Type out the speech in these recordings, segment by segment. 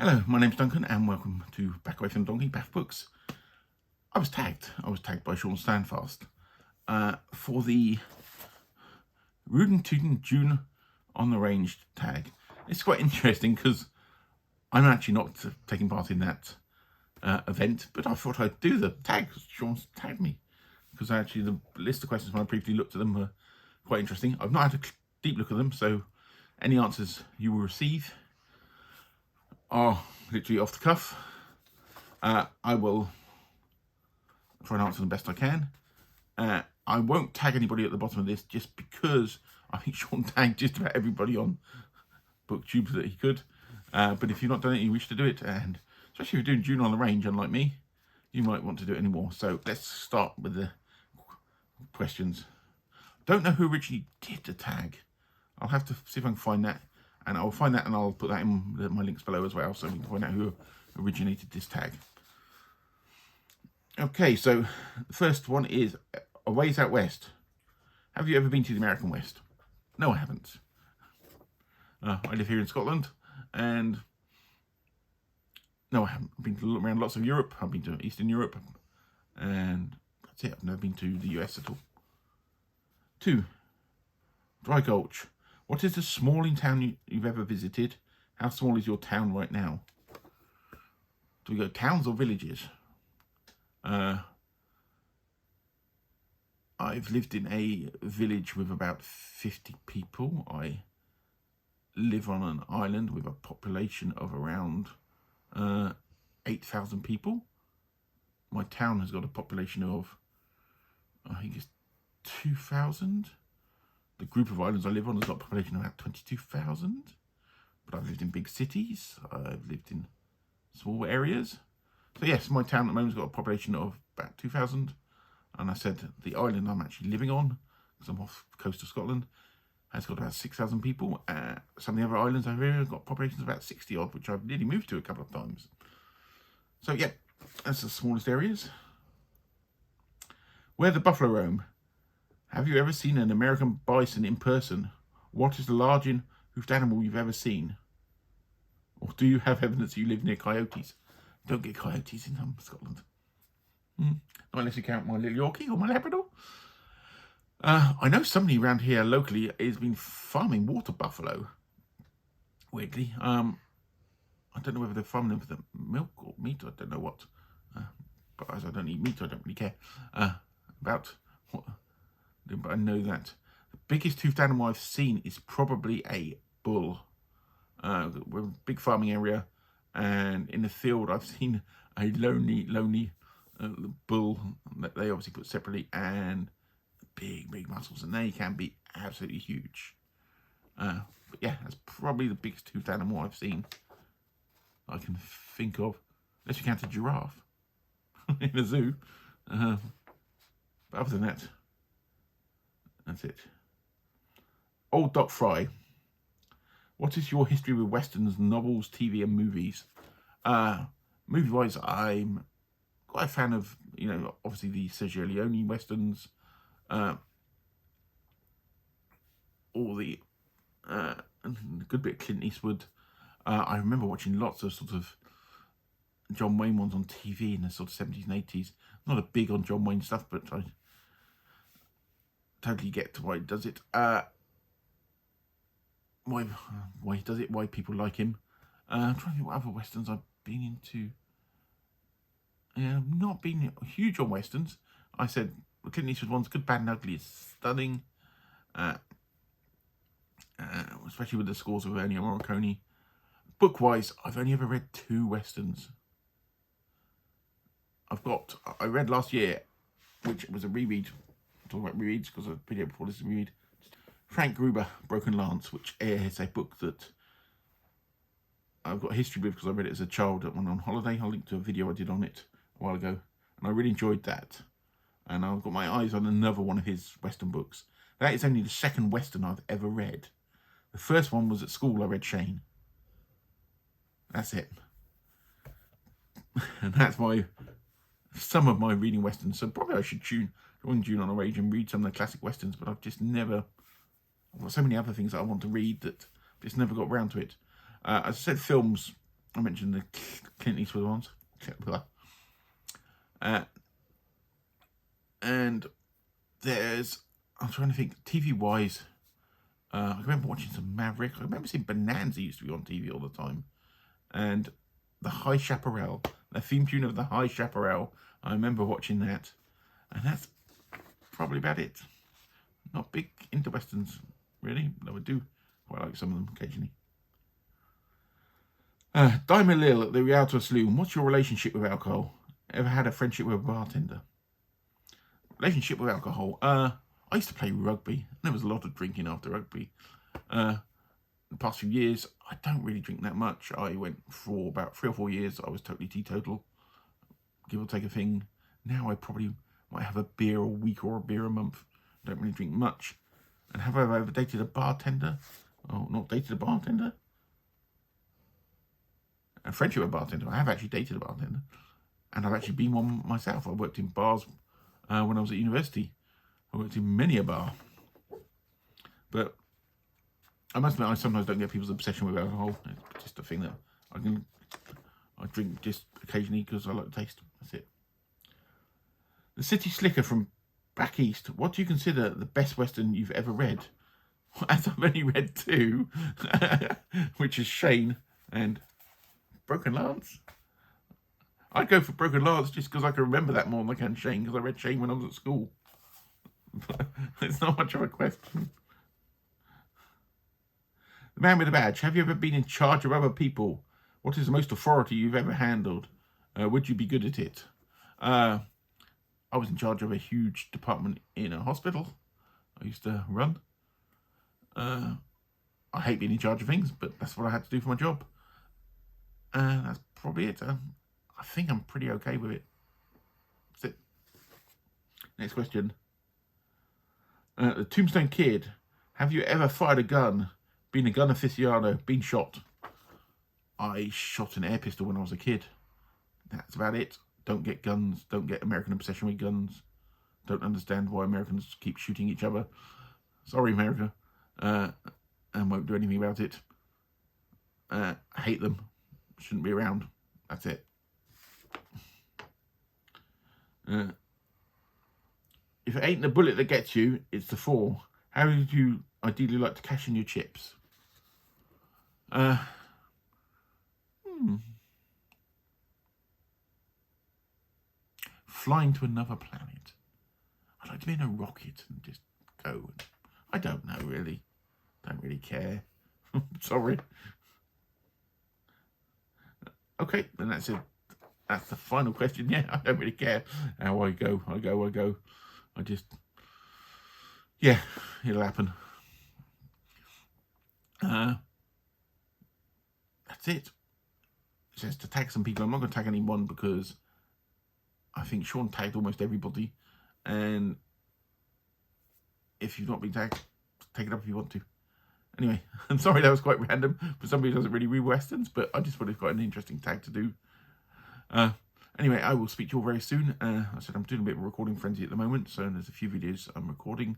Hello, my name's Duncan and welcome to Back Away from Donkey Bath Books. I was tagged by Sean Standfast for the Rootin Tootin June on the Range tag. It's quite interesting because I'm actually not taking part in that event, but I thought I'd do the tag because Sean's tagged me. Because actually the list of questions when I briefly looked at them were quite interesting. I've not had a deep look at them, so any answers you will receive are literally off the cuff. I will try and answer them best I can. I won't tag anybody at the bottom of this just because I think Sean tagged just about everybody on BookTube that he could. But if you've not done it, you wish to do it, and especially if you're doing June on the Range, unlike me, you might want to do it anymore. So let's start with the questions. Don't know who originally did the tag. I'll have to see if I can find that. And I'll find that and I'll put that in my links below as well, so we can find out who originated this tag. Okay, so the first one is A Ways Out West. Have you ever been to the American West? No, I haven't. I live here in Scotland, and no, I haven't. I've been around lots of Europe. I've been to Eastern Europe, and that's it. I've never been to the US at all. 2. Dry Gulch. What is the smallest town you've ever visited? How small is your town right now? Do we go towns or villages? I've lived in a village with about 50 people. I live on an island with a population of around 8,000 people. My town has got a population of, I think it's 2,000. The group of islands I live on has got a population of about 22,000. But I've lived in big cities. I've lived in small areas. So yes, my town at the moment has got a population of about 2,000. And I said the island I'm actually living on, because I'm off the coast of Scotland, has got about 6,000 people. Some of the other islands over here have got populations of about 60 odd, which I've nearly moved to a couple of times. So yeah, that's the smallest areas. Where the buffalo roam. Have you ever seen an American bison in person? What is the largest hoofed animal you've ever seen? Or do you have evidence you live near coyotes? Don't get coyotes in Scotland. Not unless you count my little Yorkie or my Labrador. I know somebody around here locally has been farming water buffalo. Weirdly. I don't know whether they're farming them for the milk or meat. I don't know what. But as I don't eat meat, I don't really care about what. But I know that the biggest hoofed animal I've seen is probably a bull. We're a big farming area, and in the field I've seen a lonely bull that they obviously put separately, and big muscles, and they can be absolutely huge. But yeah, that's probably the biggest hoofed animal I've seen I can think of, unless you count a giraffe in a zoo. But other than that, that's it. Old Doc Frye. What is your history with westerns, novels, TV and movies? Movie-wise, I'm quite a fan of, obviously the Sergio Leone westerns. All the a good bit of Clint Eastwood. I remember watching lots of sort of John Wayne ones on TV in the sort of 70s and 80s. Not a big on John Wayne stuff, but I totally get why he does it. Why he does it, why people like him. I'm trying to think what other westerns I've been into. Yeah, I've not been huge on westerns. I said Clint Eastwood one's Good, Bad and Ugly is stunning. Especially with the scores of Ennio Morricone. Book-wise, I've only ever read 2 westerns. I read last year, which was a reread. I'm talking about rereads because a video before this is a reread. Frank Gruber, Broken Lance, which is a book that I've got history with because I read it as a child when on holiday. I'll link to a video I did on it a while ago, and I really enjoyed that. And I've got my eyes on another one of his western books. That is only the second western I've ever read. The first one was at school. I read Shane. That's it. And that's some of my reading westerns. So probably I should join June on a Range and read some of the classic westerns, but I've just never. I've got so many other things that I want to read that I've just never got around to it. As I said, films. I mentioned the Clint Eastwood ones. And there's, I'm trying to think, TV-wise, I remember watching some Maverick. I remember seeing Bonanza used to be on TV all the time. And the High Chaparral, the theme tune of the High Chaparral, I remember watching that. And that's probably about it. Not big into westerns, really, though I do quite like some of them occasionally. Diamond Lil at the Rialto saloon. What's your relationship with alcohol? Ever had a friendship with a bartender? Relationship with alcohol. I used to play rugby. There was a lot of drinking after rugby. The past few years, I don't really drink that much. I went for about 3 or 4 years. I was totally teetotal, give or take a thing. Now I probably might have a beer a week or a beer a month. Don't really drink much. And have I ever dated a bartender? Oh, not dated a bartender? A friendship with a bartender. I have actually dated a bartender. And I've actually been one myself. I worked in bars when I was at university. I worked in many a bar. But I must admit, I sometimes don't get people's obsession with alcohol. It's just a thing that I drink just occasionally because I like the taste. That's it. The City Slicker from back east. What do you consider the best Western you've ever read? As I've only read 2, which is Shane and Broken Lance. I'd go for Broken Lance just because I can remember that more than I can Shane, because I read Shane when I was at school. It's not much of a question. The man with a badge. Have you ever been in charge of other people? What is the most authority you've ever handled? Would you be good at it? I was in charge of a huge department in a hospital I used to run. I hate being in charge of things, but that's what I had to do for my job. That's probably it. I think I'm pretty okay with it. That's it. Next question. The Tombstone Kid. Have you ever fired a gun? Been a gun aficionado? Been shot? I shot an air pistol when I was a kid. That's about it. Don't get guns. Don't get American obsession with guns. Don't understand why Americans keep shooting each other. Sorry, America. And won't do anything about it. Hate them. Shouldn't be around. That's it. If it ain't the bullet that gets you, it's the fall. How would you ideally like to cash in your chips? Flying to another planet. I'd like to be in a rocket and just go. I don't know, really. Don't really care. Sorry. Okay, then that's it. That's the final question. Yeah, I don't really care how I go. I just, yeah, it'll happen. That's it. It says to tag some people. I'm not going to tag anyone because I think Sean tagged almost everybody. And if you've not been tagged, take it up if you want to. Anyway, I'm sorry that was quite random for somebody who doesn't really read Westerns, but I just thought it was quite an interesting tag to do. Anyway, I will speak to you all very soon. I said I'm doing a bit of a recording frenzy at the moment, so there's a few videos I'm recording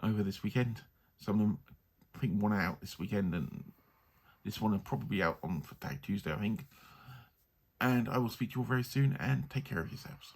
over this weekend. Some of them, I think one out this weekend, and this one will probably be out on for Tag Tuesday, I think. And I will speak to you all very soon, and take care of yourselves.